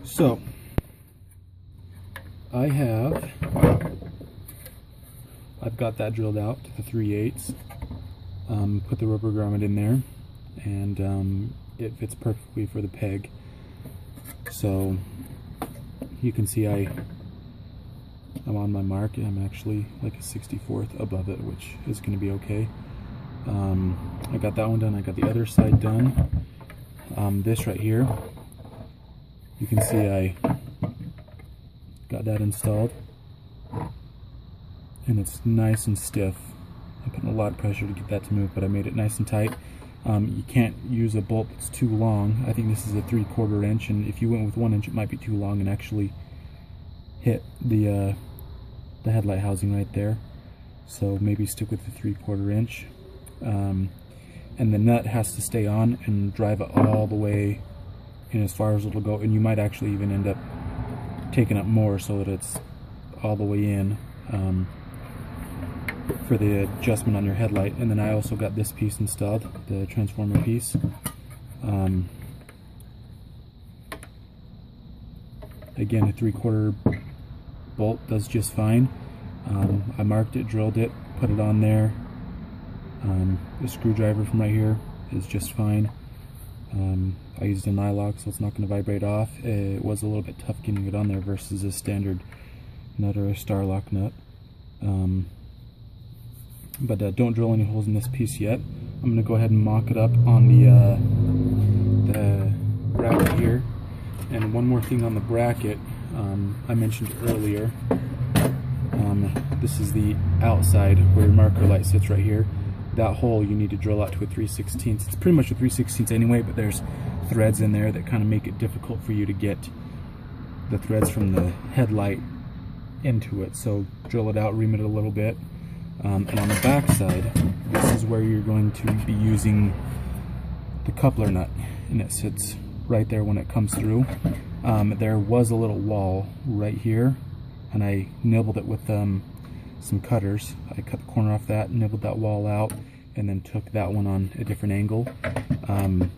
So I've got that drilled out to the 3/8. Put the rubber grommet in there, and it fits perfectly for the peg. So you can see I'm on my mark, and I'm actually like a 64th above it, which is going to be okay. I got that one done. I got the other side done. This right here, you can see I got that installed, and it's nice and stiff. I'm putting a lot of pressure to get that to move, but I made it nice and tight. You can't use a bolt that's too long. I think this is a 3/4 inch, and if you went with 1 inch, it might be too long and actually hit the headlight housing right there. So maybe stick with the 3/4 inch. And the nut has to stay on and drive it all the way in as far as it'll go, and you might actually even end up taking up more so that it's all the way in for the adjustment on your headlight. And then I also got this piece installed, the transformer piece. Again, a 3/4 bolt does just fine. I marked it, drilled it, put it on there. The screwdriver from right here is just fine. I used a nylock, so it's not going to vibrate off. It was a little bit tough getting it on there versus a standard nut or a Starlock nut. But don't drill any holes in this piece yet. I'm going to go ahead and mock it up on the bracket here. And one more thing on the bracket, I mentioned earlier, this is the outside where your marker light sits right here. That hole you need to drill out to a 3/16. It's pretty much a 3/16 anyway, but there's threads in there that kind of make it difficult for you to get the threads from the headlight into it. So drill it out, ream it a little bit. And on the back side, this is where you're going to be using the coupler nut, and it sits right there when it comes through. There was a little wall right here, and I nibbled it with some cutters. I cut the corner off that, nibbled that wall out, and then took that one on a different angle. The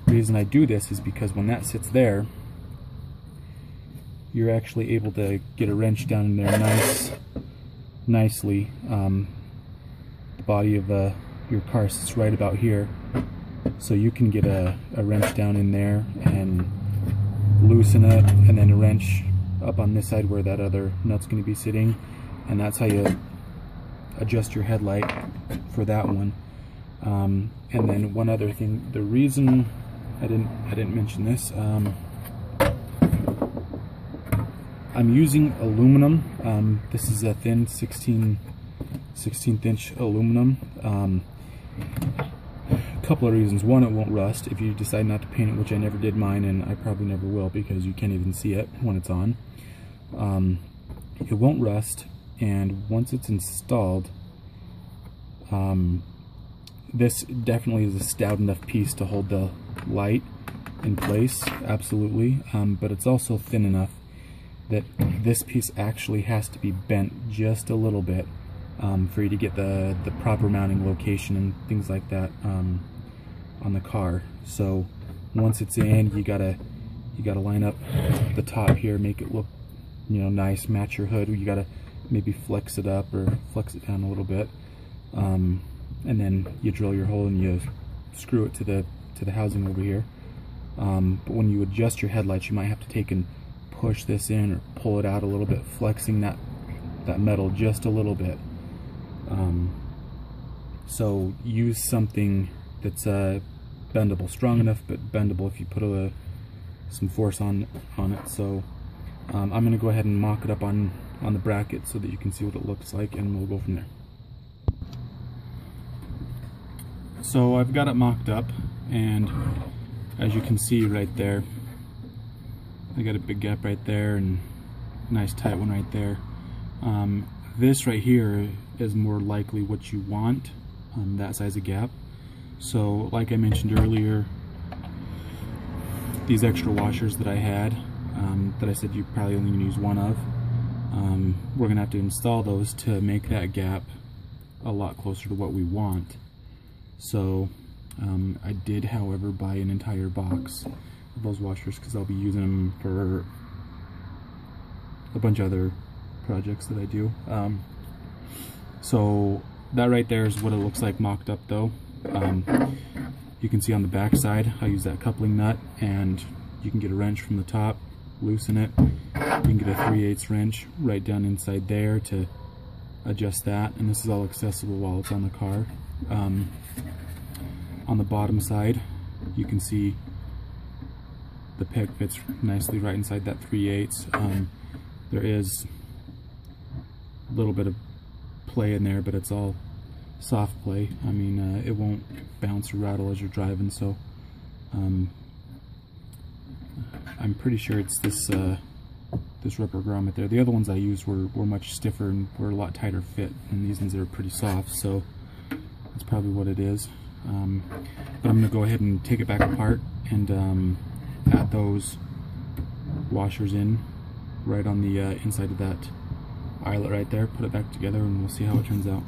reason I do this is because when that sits there, you're actually able to get a wrench down in there nicely. The body of your car sits right about here, so you can get a wrench down in there and loosen it, and then a wrench up on this side where that other nut's going to be sitting, and that's how you adjust your headlight for that one. And then one other thing, the reason I didn't mention this, I'm using aluminum. This is a thin 16th inch aluminum. A couple of reasons. One, it won't rust if you decide not to paint it, which I never did mine, and I probably never will because you can't even see it when it's on. It won't rust, and once it's installed, this definitely is a stout enough piece to hold the light in place, absolutely, but it's also thin enough that this piece actually has to be bent just a little bit for you to get the proper mounting location and things like that on the car. So once it's in, you gotta line up the top here, make it look, you know, nice, match your hood. You gotta maybe flex it up or flex it down a little bit, and then you drill your hole and you screw it to the housing over here. But when you adjust your headlights, you might have to take and push this in or pull it out a little bit, flexing that metal just a little bit. So use something that's bendable, strong enough but bendable if you put some force on it. So I'm going to go ahead and mock it up on the bracket so that you can see what it looks like, and we'll go from there. So I've got it mocked up, and as you can see right there, I got a big gap right there and a nice tight one right there. This right here is more likely what you want, that size of gap. So like I mentioned earlier, these extra washers that I had, that I said you probably only use one of, we're going to have to install those to make that gap a lot closer to what we want. So I did, however, buy an entire box. those washers because I'll be using them for a bunch of other projects that I do. So that right there is what it looks like mocked up though. You can see on the back side I use that coupling nut, and you can get a wrench from the top, loosen it. You can get a 3/8 wrench right down inside there to adjust that, and this is all accessible while it's on the car. On the bottom side you can see the peg fits nicely right inside that 3/8. There is a little bit of play in there, but it's all soft play. I mean, it won't bounce or rattle as you're driving, so I'm pretty sure it's this this rubber grommet there. The other ones I used were much stiffer and were a lot tighter fit, and these ones are pretty soft, so that's probably what it is. But I'm going to go ahead and take it back apart and add those washers in right on the inside of that eyelet right there, put it back together, and we'll see how it turns out.